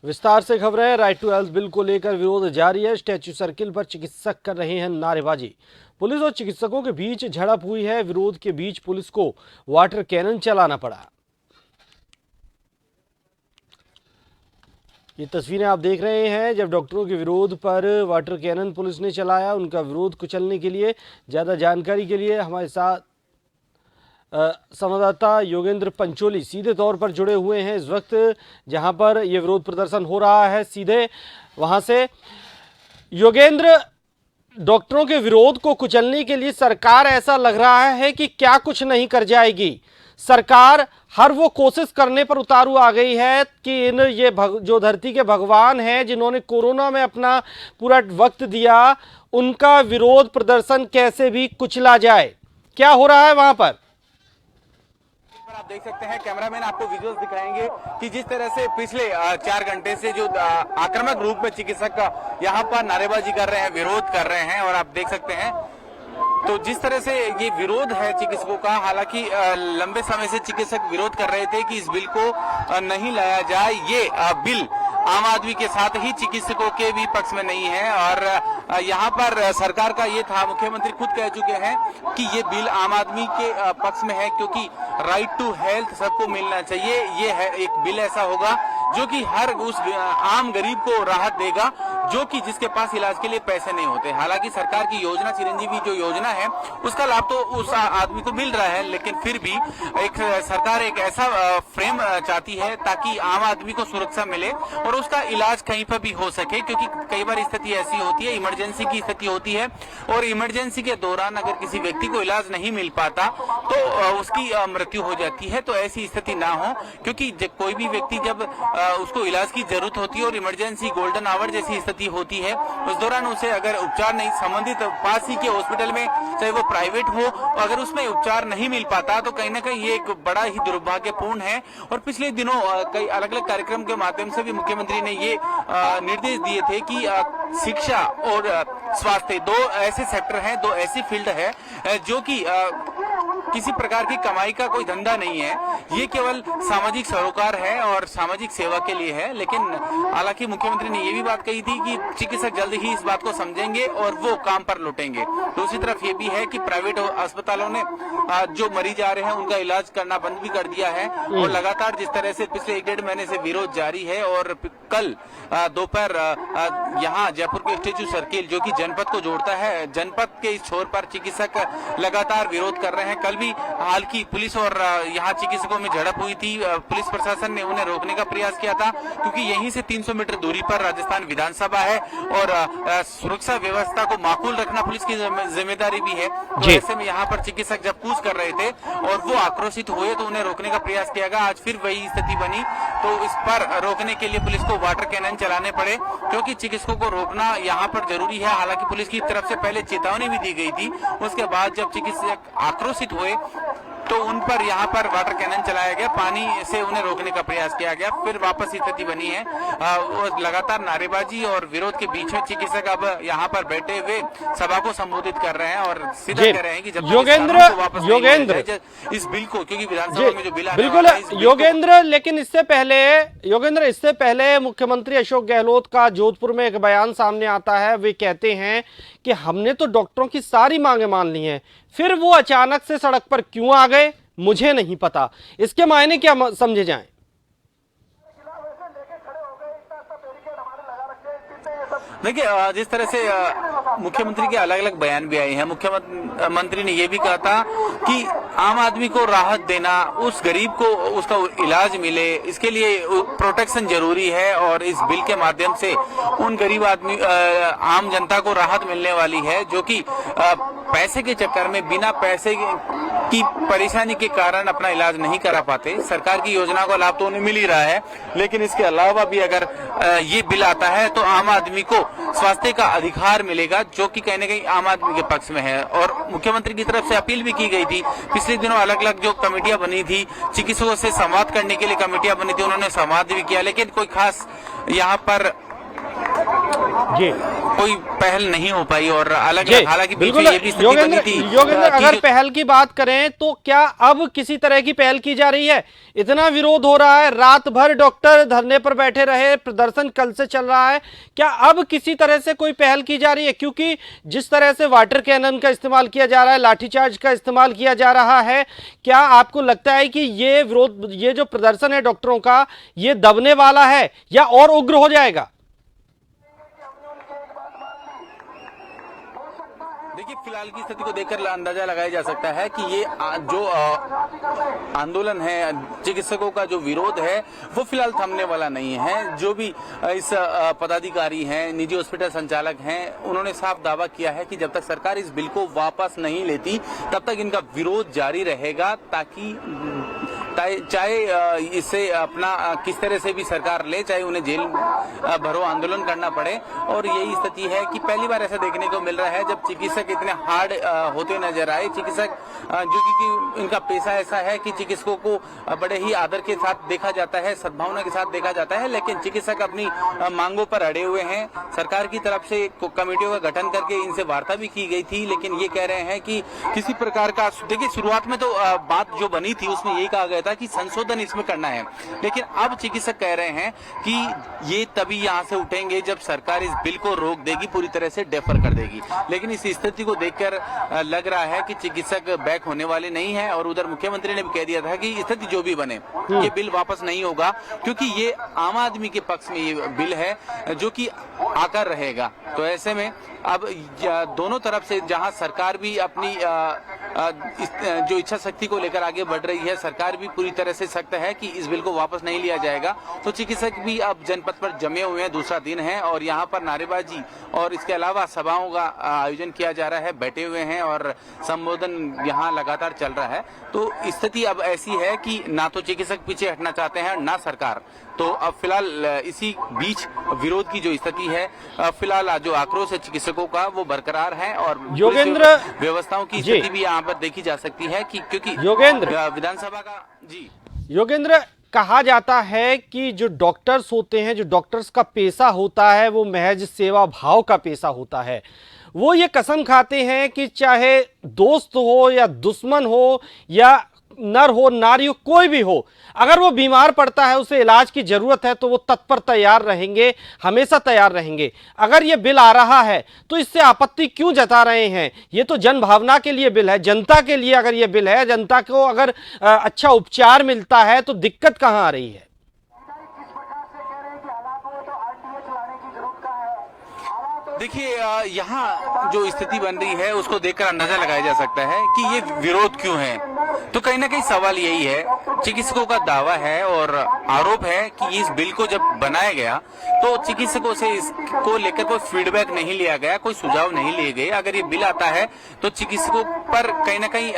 विस्तार से खबरें। राइट टू हेल्थ बिल को लेकर विरोध जारी है। स्टैच्यू सर्किल पर चिकित्सक कर रहे हैं नारेबाजी। पुलिस और चिकित्सकों के बीच झड़प हुई है। विरोध के बीच पुलिस को वाटर कैनन चलाना पड़ा। ये तस्वीरें आप देख रहे हैं जब डॉक्टरों के विरोध पर वाटर कैनन पुलिस ने चलाया। उनका विरोध कुचलने के लिए ज्यादा जानकारी के लिए हमारे साथ संवाददाता योगेंद्र पंचोली सीधे तौर पर जुड़े हुए हैं इस वक्त, जहां पर यह विरोध प्रदर्शन हो रहा है। सीधे वहां से योगेंद्र, डॉक्टरों के विरोध को कुचलने के लिए सरकार ऐसा लग रहा है कि क्या कुछ नहीं कर जाएगी। सरकार हर वो कोशिश करने पर उतारू आ गई है कि जो धरती के भगवान हैं, जिन्होंने कोरोना में अपना पूरा वक्त दिया, उनका विरोध प्रदर्शन कैसे भी कुचला जाए। क्या हो रहा है वहां पर? आप देख सकते हैं, कैमरामैन आपको विजुअल्स दिखाएंगे कि जिस तरह से पिछले 4 घंटे से जो आक्रामक रूप में चिकित्सक का यहाँ पर नारेबाजी कर रहे हैं, विरोध कर रहे हैं। और आप देख सकते हैं तो जिस तरह से ये विरोध है चिकित्सकों का, हालांकि लंबे समय से चिकित्सक विरोध कर रहे थे कि इस बिल को नहीं लाया जाए। ये बिल आम आदमी के साथ ही चिकित्सकों के भी पक्ष में नहीं है। और यहाँ पर सरकार का ये था, मुख्यमंत्री खुद कह चुके हैं कि ये बिल आम आदमी के पक्ष में है, क्योंकि राइट टू हेल्थ सबको मिलना चाहिए। ये है एक बिल ऐसा होगा जो कि हर उस आम गरीब को राहत देगा जो कि जिसके पास इलाज के लिए पैसे नहीं होते। हालांकि सरकार की योजना चिरंजीवी जो योजना है उसका लाभ तो उस आदमी को मिल रहा है, लेकिन फिर भी एक सरकार एक ऐसा फ्रेम चाहती है ताकि आम आदमी को सुरक्षा मिले और उसका इलाज कहीं पर भी हो सके। क्योंकि कई बार स्थिति ऐसी होती है, इमरजेंसी की स्थिति होती है, और इमरजेंसी के दौरान अगर किसी व्यक्ति को इलाज नहीं मिल पाता तो उसकी मृत्यु हो जाती है। तो ऐसी स्थिति ना हो, क्योंकि कोई भी व्यक्ति जब उसको इलाज की जरूरत होती है और इमरजेंसी गोल्डन आवर जैसी स्थिति होती है, उस दौरान उसे अगर उपचार नहीं संबंधित पास ही के हॉस्पिटल में, चाहे वो प्राइवेट हो, अगर उसमें उपचार नहीं मिल पाता तो कहीं ना कहीं ये एक बड़ा ही दुर्भाग्यपूर्ण है। और पिछले दिनों कई अलग अलग कार्यक्रम के माध्यम से भी मुख्यमंत्री ने ये निर्देश दिए थे कि शिक्षा और स्वास्थ्य दो ऐसे सेक्टर हैं, दो ऐसी फील्ड है जो कि किसी प्रकार की कमाई का कोई धंधा नहीं है, ये केवल सामाजिक सरोकार है और सामाजिक सेवा के लिए है। लेकिन हालांकि मुख्यमंत्री ने ये भी बात कही थी कि चिकित्सक जल्द ही इस बात को समझेंगे और वो काम पर लौटेंगे। दूसरी तरफ ये भी है कि प्राइवेट अस्पतालों ने जो मरीज आ रहे हैं उनका इलाज करना बंद भी कर दिया है। और लगातार जिस तरह से पिछले 1-1.5 महीने से विरोध जारी है, और कल दोपहर यहाँ जयपुर के स्टैच्यू सर्किल जो कि जनपद को जोड़ता है, जनपद के इस छोर पर चिकित्सक लगातार विरोध कर रहे हैं। कल भी हाल की पुलिस और यहाँ चिकित्सकों में झड़प हुई थी। पुलिस प्रशासन ने उन्हें रोकने का प्रयास किया था, क्योंकि यहीं से 300 मीटर दूरी पर राजस्थान विधानसभा है और सुरक्षा व्यवस्था को माकूल रखना पुलिस की जिम्मेदारी भी है। तो ऐसे में यहाँ पर चिकित्सक जब कूच कर रहे थे और वो आक्रोशित हुए तो उन्हें रोकने का प्रयास किया गया। आज फिर वही स्थिति बनी, तो इस पर रोकने के लिए पुलिस को वाटर कैनन चलाने पड़े, क्योंकि चिकित्सकों को रोकना यहाँ पर जरूरी है। हालांकि पुलिस की तरफ से पहले चेतावनी भी दी गई थी, उसके बाद जब चिकित्सक आक्रोशित हुए तो उन पर यहाँ पर वाटर कैनन चलाया गया, पानी से उन्हें रोकने का प्रयास किया गया। फिर वापस स्थिति बनी है। वो लगातार नारेबाजी और विरोध के बीच में चिकित्सक अब यहाँ पर बैठे हुए सभा को संबोधित कर रहे हैं और सीधा कह रहे हैं कि जब योगेंद्र इस बिल को, क्योंकि विधानसभा में जो बिल बिल्कुल योगेंद्र, लेकिन इससे पहले मुख्यमंत्री अशोक गहलोत का जोधपुर में एक बयान सामने आता है। वे कहते हैं कि हमने तो डॉक्टरों की सारी मांगे मान ली हैं, फिर वो अचानक से सड़क पर क्यों आ गए मुझे नहीं पता। इसके मायने क्या समझे जाएं? देखिए, जिस तरह से मुख्यमंत्री के अलग अलग बयान भी आए हैं, मुख्यमंत्री ने यह भी कहा था कि आम आदमी को राहत देना, उस गरीब को उसका इलाज मिले, इसके लिए प्रोटेक्शन जरूरी है। और इस बिल के माध्यम से उन गरीब आदमी आम जनता को राहत मिलने वाली है जो कि पैसे के चक्कर में बिना पैसे की परेशानी के कारण अपना इलाज नहीं करा पाते। सरकार की योजना का लाभ तो उन्हें मिल ही रहा है, लेकिन इसके अलावा भी अगर ये बिल आता है तो आम आदमी को स्वास्थ्य का अधिकार मिलेगा, जो कि कहीं न कहीं आम आदमी के पक्ष में है। और मुख्यमंत्री की तरफ से अपील भी की गई थी। पिछले दिनों अलग अलग जो कमेटियां बनी थी, चिकित्सकों से संवाद करने के लिए कमेटियां बनी थी, उन्होंने संवाद भी किया, लेकिन कोई खास यहाँ पर जी कोई पहल नहीं हो पाई और अलग जी हालांकि बीच बिल्कुल। में ये भी स्थिति बनी थी योगेंद्र, कि अगर जो- पहल की बात करें तो क्या अब किसी तरह की पहल की जा रही है? इतना विरोध हो रहा है, रात भर डॉक्टर धरने पर बैठे रहे, प्रदर्शन कल से चल रहा है, क्या अब किसी तरह से कोई पहल की जा रही है? क्योंकि जिस तरह से वाटर कैनन का इस्तेमाल किया जा रहा है, लाठीचार्ज का इस्तेमाल किया जा रहा है, क्या आपको लगता है कि ये विरोध, ये जो प्रदर्शन है डॉक्टरों का, ये दबने वाला है या और उग्र हो जाएगा? देखिए, फिलहाल की स्थिति को देखकर अंदाजा लगाया जा सकता है कि ये जो आंदोलन है, चिकित्सकों का जो विरोध है, वो फिलहाल थमने वाला नहीं है। जो भी इस पदाधिकारी हैं, निजी हॉस्पिटल संचालक हैं, उन्होंने साफ दावा किया है कि जब तक सरकार इस बिल को वापस नहीं लेती तब तक इनका विरोध जारी रहेगा, ताकि चाहे इसे अपना किस तरह से भी सरकार ले, चाहे उन्हें जेल भरो आंदोलन करना पड़े। और यही स्थिति है कि पहली बार ऐसा देखने को मिल रहा है जब चिकित्सक इतने हार्ड होते नजर आए। चिकित्सक जो कि इनका पेशा ऐसा है कि चिकित्सकों को बड़े ही आदर के साथ देखा जाता है, सद्भावना के साथ देखा जाता है, लेकिन चिकित्सक अपनी मांगों पर अड़े हुए हैं। सरकार की तरफ से कमेटियों का गठन करके इनसे वार्ता भी की गई थी, लेकिन ये कह रहे हैं कि किसी प्रकार का, देखिए शुरुआत में तो बात जो बनी थी उसमें यही कहा गया था कि संशोधन इसमें करना है, लेकिन अब चिकित्सक कह रहे हैं कि ये तभी यहां से उठेंगे जब सरकार इस बिल को रोक देगी, पूरी तरह से डेफर कर देगी। लेकिन इस स्थिति को देखकर लग रहा है कि चिकित्सक बैक होने वाले नहीं है। और उधर मुख्यमंत्री ने भी कह दिया था कि स्थिति जो भी बने ये बिल वापस नहीं होगा, क्योंकि ये आम आदमी के पक्ष में ये बिल है जो कि आकर रहेगा। तो ऐसे में अब दोनों तरफ से, जहां सरकार भी अपनी जो इच्छा शक्ति को लेकर आगे बढ़ रही है, सरकार भी पूरी तरह से सख्त है कि इस बिल को वापस नहीं लिया जाएगा, तो चिकित्सक भी अब जनपद पर जमे हुए हैं। दूसरा दिन है और यहाँ पर नारेबाजी और इसके अलावा सभाओं का आयोजन किया जा रहा है, बैठे हुए हैं और संबोधन यहाँ लगातार चल रहा है। तो स्थिति अब ऐसी है कि ना तो चिकित्सक पीछे हटना चाहते हैं, ना सरकार। तो अब फिलहाल इसी बीच विरोध की जो स्थिति है, फिलहाल जो आक्रोश है चिकित्सकों का वो बरकरार है। और योगेंद्र, व्यवस्थाओं की स्थिति भी यहाँ पर देखी जा सकती है कि क्योंकि योगेंद्र, विधानसभा का जी योगेंद्र, कहा जाता है कि जो डॉक्टर्स होते हैं, जो डॉक्टर्स का पेशा होता है, वो महज सेवा भाव का पेशा होता है। वो ये कसम खाते हैं कि चाहे दोस्त हो या दुश्मन हो या नर हो नारी हो, कोई भी हो, अगर वो बीमार पड़ता है, उसे इलाज की जरूरत है, तो वो तत्पर तैयार रहेंगे, हमेशा तैयार रहेंगे। अगर ये बिल आ रहा है तो इससे आपत्ति क्यों जता रहे हैं? ये तो जन भावना के लिए बिल है, जनता के लिए अगर ये बिल है, जनता को अगर अच्छा उपचार मिलता है तो दिक्कत कहां आ रही है? देखिए, यहाँ जो स्थिति बन रही है उसको देखकर अंदाजा लगाया जा सकता है कि ये विरोध क्यों है। तो कहीं ना कहीं सवाल यही है, चिकित्सकों का दावा है और आरोप है कि इस बिल को जब बनाया गया तो चिकित्सकों से इसको लेकर कोई फीडबैक नहीं लिया गया, कोई सुझाव नहीं लिए गए। अगर ये बिल आता है तो चिकित्सकों पर कहीं ना कहीं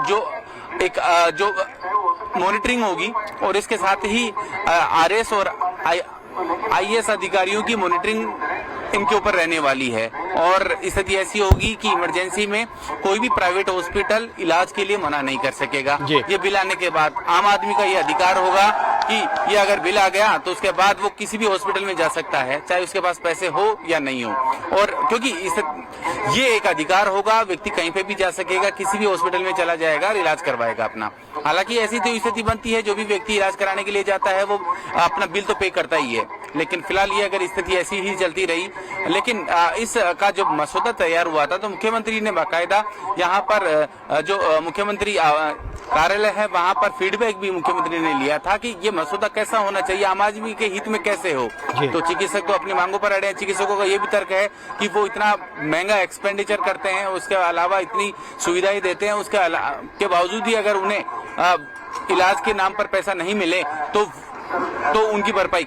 जो मॉनिटरिंग होगी और इसके साथ ही आरएस और आईएएस अधिकारियों की मॉनिटरिंग इनके ऊपर रहने वाली है। और स्थिति ऐसी होगी कि इमरजेंसी में कोई भी प्राइवेट हॉस्पिटल इलाज के लिए मना नहीं कर सकेगा। ये बिल आने के बाद आम आदमी का ये अधिकार होगा कि ये अगर बिल आ गया तो उसके बाद वो किसी भी हॉस्पिटल में जा सकता है, चाहे उसके पास पैसे हो या नहीं हो। और क्योंकि ये एक अधिकार होगा, व्यक्ति कहीं पे भी जा सकेगा, किसी भी हॉस्पिटल में चला जाएगा और इलाज करवाएगा अपना। हालांकि ऐसी तो स्थिति बनती है, जो भी व्यक्ति इलाज कराने के लिए जाता है वो अपना बिल तो पे करता ही है। लेकिन फिलहाल ये अगर स्थिति ऐसी ही चलती रही, लेकिन इस का जो मसौदा तैयार हुआ था तो मुख्यमंत्री ने बाकायदा यहाँ पर जो मुख्यमंत्री कार्यालय है वहाँ पर फीडबैक भी मुख्यमंत्री ने लिया था कि ये मसौदा कैसा होना चाहिए, आम आदमी के हित में कैसे हो। तो चिकित्सक तो अपनी मांगों पर अड़े हैं। चिकित्सकों का ये भी तर्क है कि वो इतना महंगा एक्सपेंडिचर करते हैं, उसके अलावा इतनी सुविधाएं देते हैं, उसके के बावजूद ही अगर उन्हें इलाज के नाम पर पैसा नहीं मिले तो उनकी भरपाई